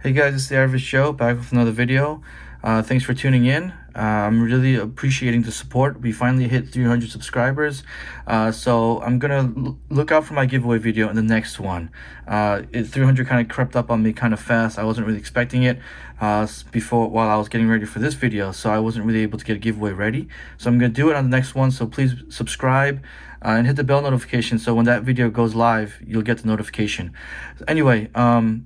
Hey guys, it's the Average Joe back with another video. Thanks for tuning in. I'm really appreciating the support. We finally hit 300 subscribers. So I'm gonna look out for my giveaway video in the next one. 300 kind of crept up on me kind of fast. I wasn't really expecting it before while I was getting ready for this video, so I wasn't really able to get a giveaway ready. So I'm gonna do it on the next one. So please subscribe and hit the bell notification so when that video goes live you'll get the notification. Anyway,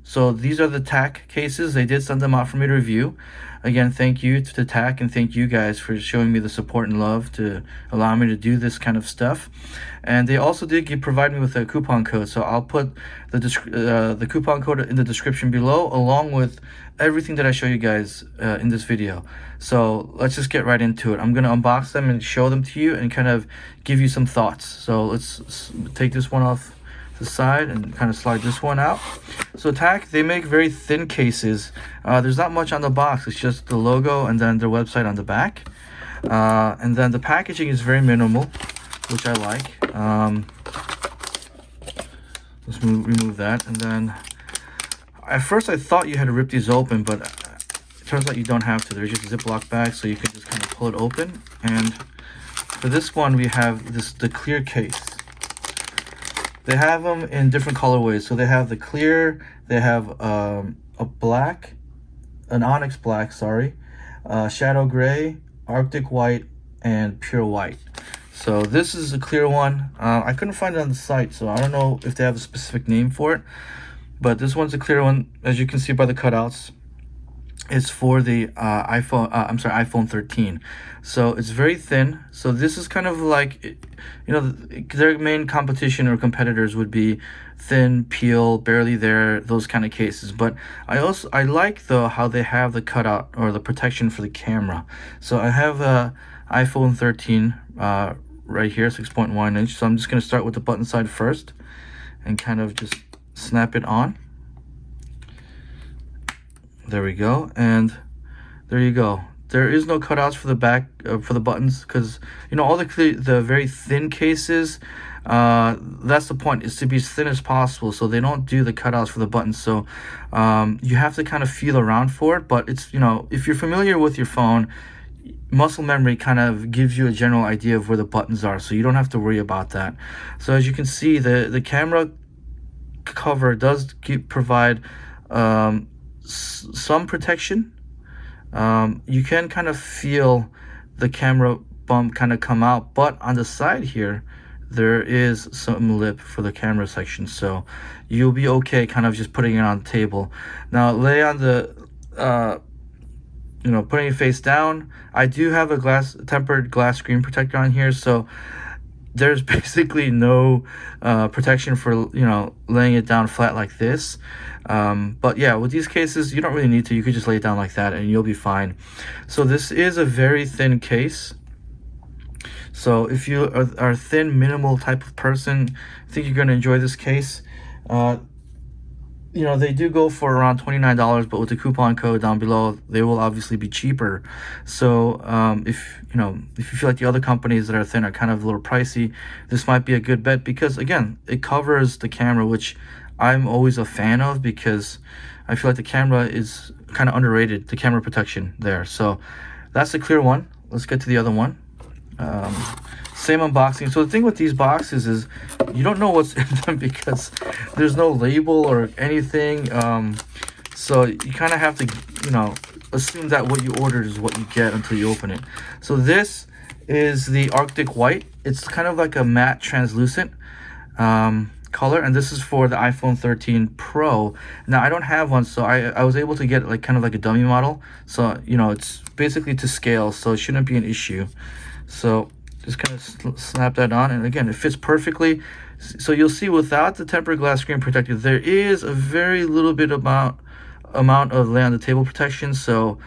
so these are the TAC cases. They did send them out for me to review. Again, thank you to TAC and thank you guys for showing me the support and love to allow me to do this kind of stuff. And they also did provide me with a coupon code, so I'll put the coupon code in the description below along with everything that I show you guys in this video. So let's just get right into it. I'm going to unbox them and show them to you and kind of give you some thoughts. So let's take this one off the side and kind of slide this one out. So TAC, they make very thin cases. There's not much on the box. It's just the logo and then their website on the back. And then the packaging is very minimal, which I like. Let's remove that. And then at first I thought you had to rip these open, but it turns out you don't have to. There's just a Ziploc bag, so you can just kind of pull it open. And for this one, we have the clear case. They have them in different colorways. So they have the clear, they have a black, an onyx black, sorry, shadow gray, arctic white, and pure white. So this is a clear one. I couldn't find it on the site, so I don't know if they have a specific name for it. But this one's a clear one, as you can see by the cutouts. It's for the iPhone 13. So it's very thin. So this is kind of like, you know, their main competition or competitors would be thin, peel, barely there, those kind of cases. But I like though how they have the cutout or the protection for the camera. So I have a iPhone 13 right here, 6.1 inch. So I'm just going to start with the button side first and kind of just snap it on. There we go, and there you go. There is no cutouts for the back for the buttons, because you know all the very thin cases, that's the point, is to be as thin as possible, so they don't do the cutouts for the buttons. So you have to kind of feel around for it, but it's, you know, if you're familiar with your phone, muscle memory kind of gives you a general idea of where the buttons are, so you don't have to worry about that. So as you can see, the camera cover does provide some protection. You can kind of feel the camera bump kind of come out, but on the side here there is some lip for the camera section, so you'll be okay kind of just putting it on the table. Now lay on the you know, putting it face down. I do have a tempered glass screen protector on here, so there's basically no protection for, you know, laying it down flat like this. But yeah, with these cases you don't really need to. You could just lay it down like that and you'll be fine. So this is a very thin case, so if you are a thin, minimal type of person, I think you're going to enjoy this case. You know, they do go for around $29, but with the coupon code down below they will obviously be cheaper. So if you feel like the other companies that are thin are kind of a little pricey, this might be a good bet, because again, it covers the camera, which I'm always a fan of, because I feel like the camera is kind of underrated, the camera protection there. So that's the clear one. Let's get to the other one. Same unboxing. So the thing with these boxes is you don't know what's in them because there's no label or anything. So you kind of have to, you know, assume that what you ordered is what you get until you open it. So this is the Arctic White. It's kind of like a matte translucent color, and this is for the iPhone 13 Pro. Now I don't have one, so I was able to get like kind of like a dummy model. So, you know, it's basically to scale, so it shouldn't be an issue. So just kind of snap that on, and again, it fits perfectly. So you'll see without the tempered glass screen protector, there is a very little bit amount of lay on the table protection, so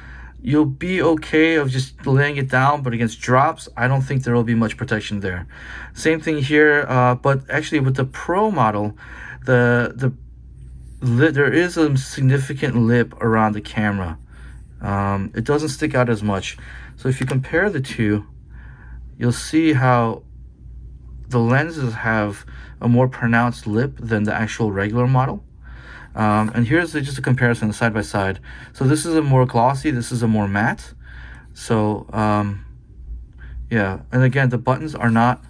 you'll be okay of just laying it down, but against drops, I don't think there will be much protection there. Same thing here, but actually with the Pro model, the lid, there is a significant lip around the camera. It doesn't stick out as much. So if you compare the two, you'll see how the lenses have a more pronounced lip than the actual regular model. And here's just a comparison side by side. So this is a more glossy, this is a more matte. So yeah, and again, the buttons are not,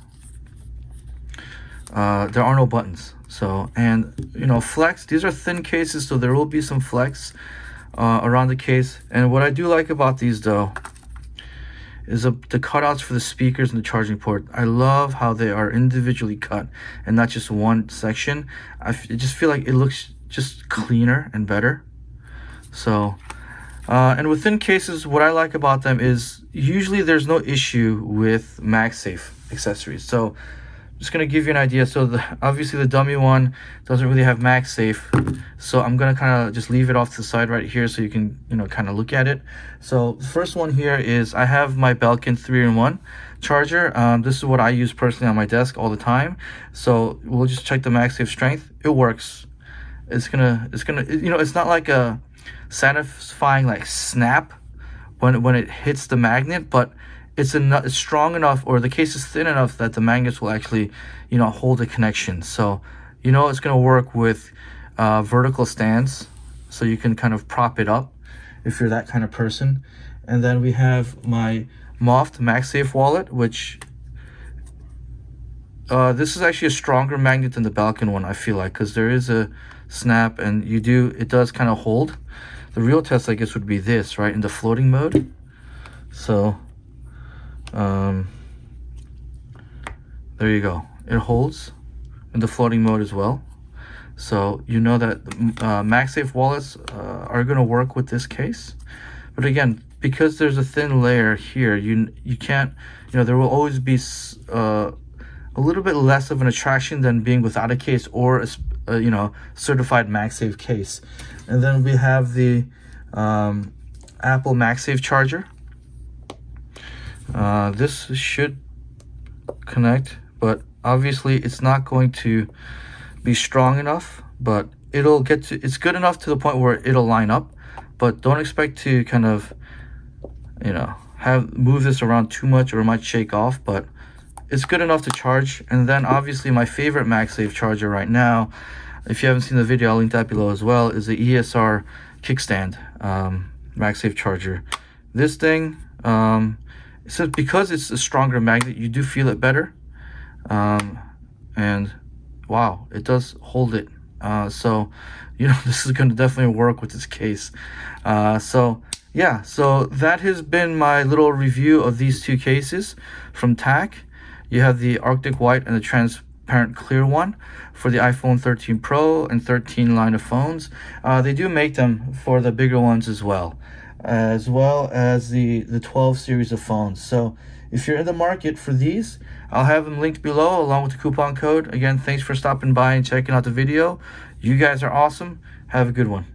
there are no buttons. So, and you know, flex, these are thin cases, so there will be some flex around the case. And what I do like about these though is the cutouts for the speakers and the charging port. I love how they are individually cut and not just one section. I just feel like it looks just cleaner and better. So and with thin cases, what I like about them is usually there's no issue with MagSafe accessories. So I'm just gonna give you an idea. So obviously the dummy one doesn't really have MagSafe, so I'm gonna kind of just leave it off to the side right here so you can, you know, kind of look at it. So the first one here is I have my Belkin 3-in-1 charger. This is what I use personally on my desk all the time. So we'll just check the MagSafe strength. It works. It's gonna, you know, it's not like a satisfying like snap when it hits the magnet, but it's strong enough, or the case is thin enough that the magnets will actually, you know, hold the connection. So you know it's going to work with vertical stands, so you can kind of prop it up if you're that kind of person. And then we have my Moft MagSafe wallet, which this is actually a stronger magnet than the Belkin one, I feel like, because there is a snap and it does kind of hold. The real test, I guess, would be this, right, in the floating mode. So there you go. It holds in the floating mode as well. So you know that MagSafe wallets are going to work with this case. But again, because there's a thin layer here, you can't, you know, there will always be a little bit less of an attraction than being without a case or a you know, certified MagSafe case. And then we have the Apple MagSafe charger. This should connect, but obviously it's not going to be strong enough, but it's good enough to the point where it'll line up, but don't expect to kind of, you know, move this around too much or it might shake off, but it's good enough to charge. And then obviously my favorite MagSafe charger right now, if you haven't seen the video, I'll link that below as well, is the ESR kickstand MagSafe charger. This thing, so because it's a stronger magnet, you do feel it better, and wow, it does hold it. So you know, this is going to definitely work with this case. So yeah, so that has been my little review of these two cases from TAC. You have the Arctic White and the transparent clear one for the iPhone 13 Pro and 13 line of phones. They do make them for the bigger ones as well as the 12 series of phones. So if you're in the market for these, I'll have them linked below along with the coupon code. Again, thanks for stopping by and checking out the video. You guys are awesome. Have a good one.